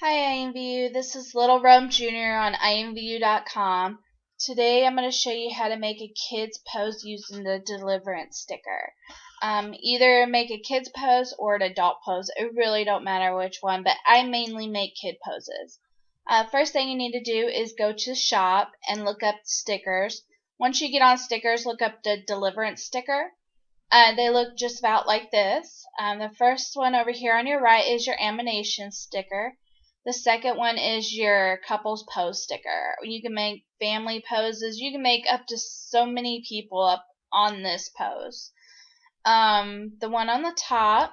Hi imvu, this is Little Rome Jr. on imvu.com. Today I'm going to show you how to make a kid's pose using the Deliverance sticker. Either make a kid's pose or an adult pose. It really don't matter which one, but I mainly make kid poses. First thing you need to do is go to the shop and look up stickers. Once you get on stickers, look up the Deliverance sticker. They look just about like this. The first one over here on your right is your animation sticker. The second one is your couples pose sticker. You can make family poses. You can make up to so many people up on this pose. The one on the top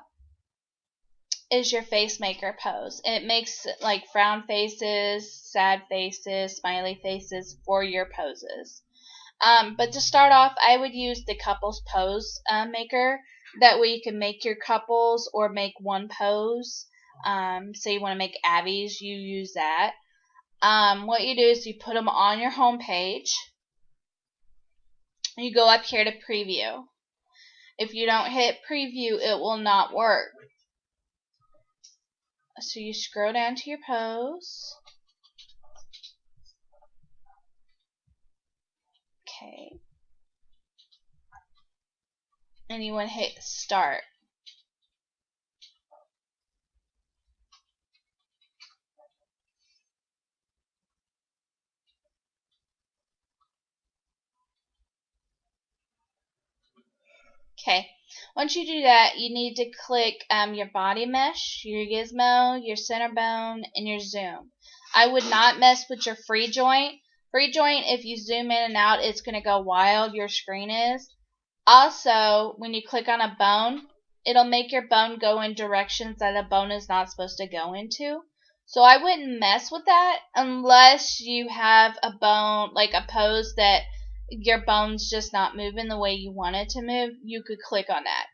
is your face maker pose. It makes like frown faces, sad faces, smiley faces for your poses. But to start off, I would use the couples pose maker. That way you can make your couples or make one pose. Say you want to make Abby's, you use that. What you do is you put them on your home page. You go up here to preview. If you don't hit preview, it will not work. So you scroll down to your pose. Okay. And you want to hit start. Okay, once you do that, you need to click your body mesh, your gizmo, your center bone, and your zoom. I would not mess with your free joint. Free joint, if you zoom in and out, it's going to go wild, your screen is. Also, when you click on a bone, it'll make your bone go in directions that a bone is not supposed to go into. So I wouldn't mess with that unless you have a bone, like a pose that your bone's just not moving the way you want it to move. You could click on that.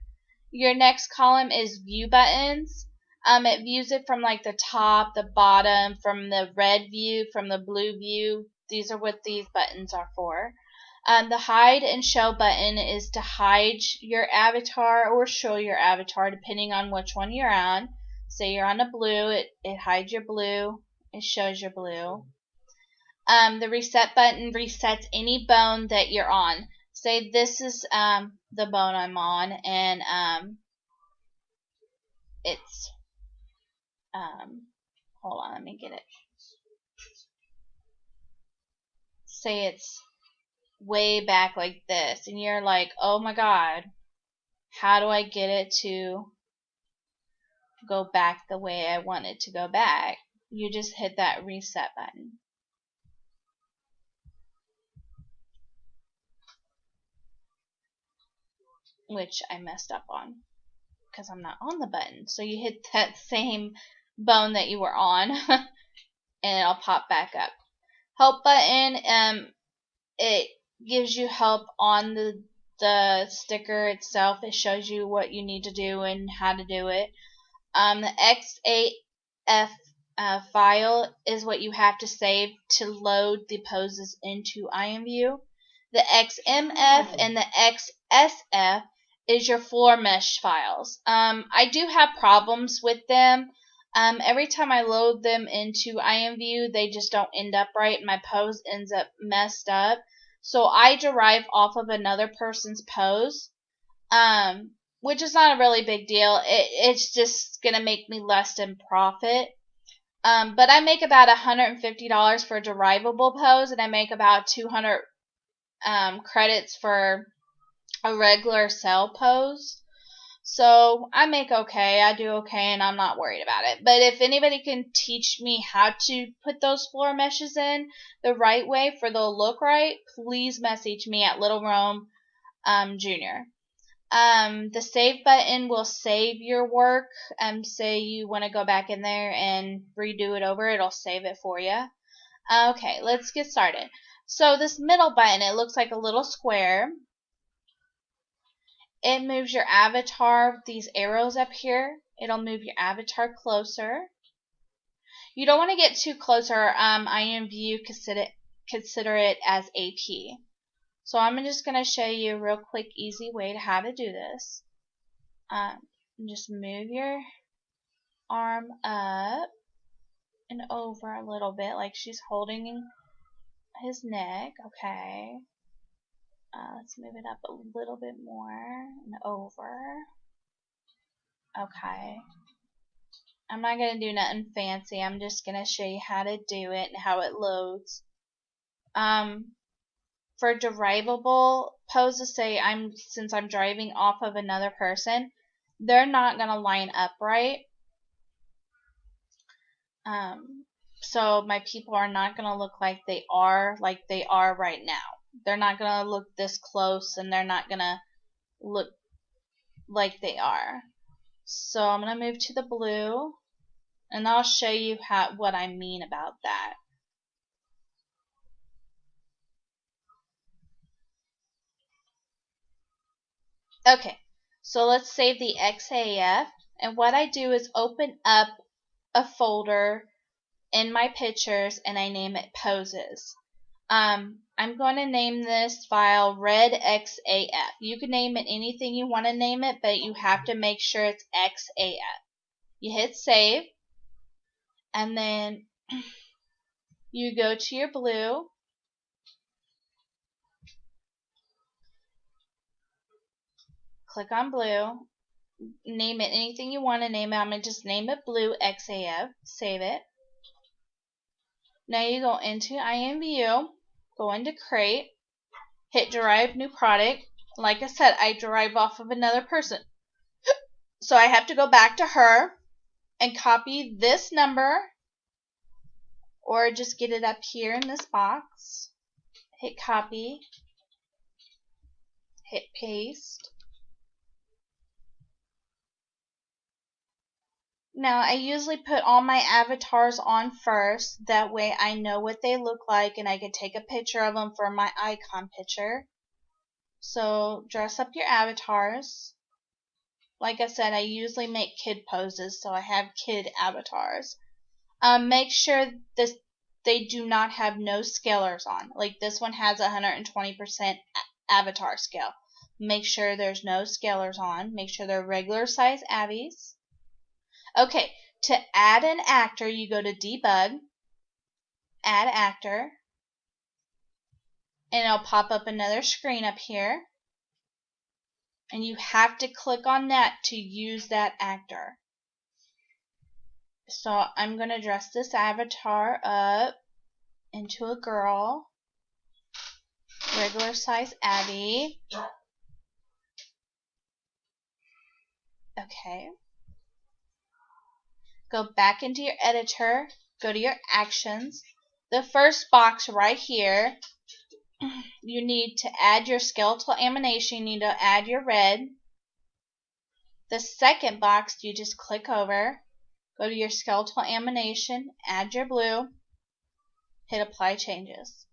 Your next column is view buttons. It views it from like the top, the bottom, from the red view, from the blue view. These are what these buttons are for. The hide and show button is to hide your avatar or show your avatar depending on which one you're on. Say you're on a blue, it hides your blue, it shows your blue. The reset button resets any bone that you're on. Say this is the bone I'm on, and it's hold on, let me get it. Say it's way back like this, and you're like, oh my god, how do I get it to go back the way I want it to go back? You just hit that reset button. Which I messed up on because I'm not on the button. So you hit that same bone that you were on and it'll pop back up. Help button, it gives you help on the sticker itself. It shows you what you need to do and how to do it. The XAF file is what you have to save to load the poses into imvu. The XMF and the XSF is your floor mesh files. I do have problems with them. Every time I load them into imvu, they just don't end up right and my pose ends up messed up. So I derive off of another person's pose, which is not a really big deal. It's just going to make me less in profit. But I make about $150 for a derivable pose, and I make about 200 credits for a regular cell pose. So I make okay, I do okay, and I'm not worried about it. But if anybody can teach me how to put those floor meshes in the right way for the look right, please message me at Little Rome Jr. The save button will save your work. Say you want to go back in there and redo it over, it'll save it for you. Okay, let's get started. So this middle button, it looks like a little square. It moves your avatar with these arrows up here. It'll move your avatar closer. You don't want to get too close or imvu consider it as AP. So I'm just going to show you a real quick, easy way to how to do this. Just move your arm up and over a little bit, like she's holding his neck. Okay. Let's move it up a little bit more and over. Okay. I'm not going to do nothing fancy. I'm just going to show you how to do it and how it loads. For derivable poses, say since I'm driving off of another person, they're not going to line up right. So my people are not going to look like they are right now. They're not going to look this close, and they're not going to look like they are. So I'm going to move to the blue, and I'll show you what I mean about that. Okay, so let's save the XAF, and what I do is open up a folder in my pictures, and I name it poses. I'm going to name this file red XAF. You can name it anything you want to name it, but you have to make sure it's XAF. You hit save, and then you go to your blue, click on blue, name it anything you want to name it. I'm going to just name it blue XAF, save it. Now you go into imvu, go into create, hit derive new product. Like I said, I derive off of another person. So I have to go back to her and copy this number, or just get it up here in this box. Hit copy, hit paste. Now I usually put all my avatars on first, that way I know what they look like and I can take a picture of them for my icon picture. So dress up your avatars. Like I said, I usually make kid poses, so I have kid avatars. Make sure they do not have no scalers on. Like this one has 120% avatar scale. Make sure there's no scalers on. Make sure they're regular size avies. Okay, to add an actor, you go to debug, add actor, and it'll pop up another screen up here. And you have to click on that to use that actor. So I'm going to dress this avatar up into a girl, regular size Abby. Okay. Go back into your editor, go to your actions. The first box right here, you need to add your skeletal animation. You need to add your red. The second box, you just click over, go to your skeletal animation, add your blue, hit apply changes.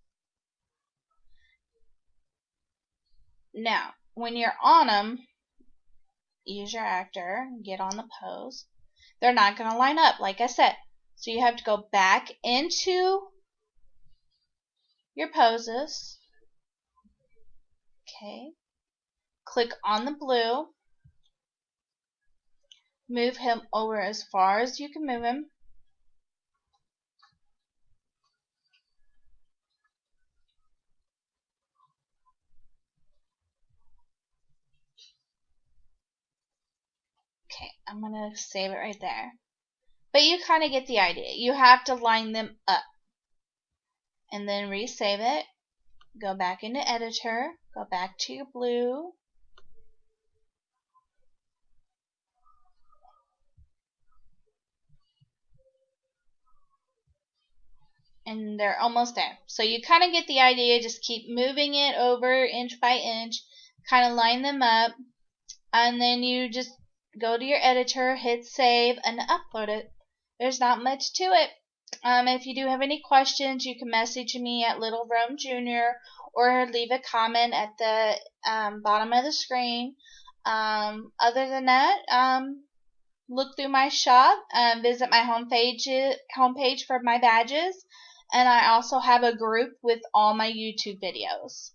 Now, when you're on them, use your actor, get on the pose. They're not going to line up, like I said. So you have to go back into your poses. Okay. Click on the blue. Move him over as far as you can move him. Okay, I'm going to save it right there. But you kind of get the idea. You have to line them up. And then resave it. Go back into editor. Go back to your blue. And they're almost there. So you kind of get the idea. Just keep moving it over inch by inch. Kind of line them up. And then you just go to your editor, hit save, and upload it. There's not much to it. If you do have any questions, you can message me at Little Rome Jr. or leave a comment at the bottom of the screen. Other than that, look through my shop, visit my homepage for my badges, and I also have a group with all my YouTube videos.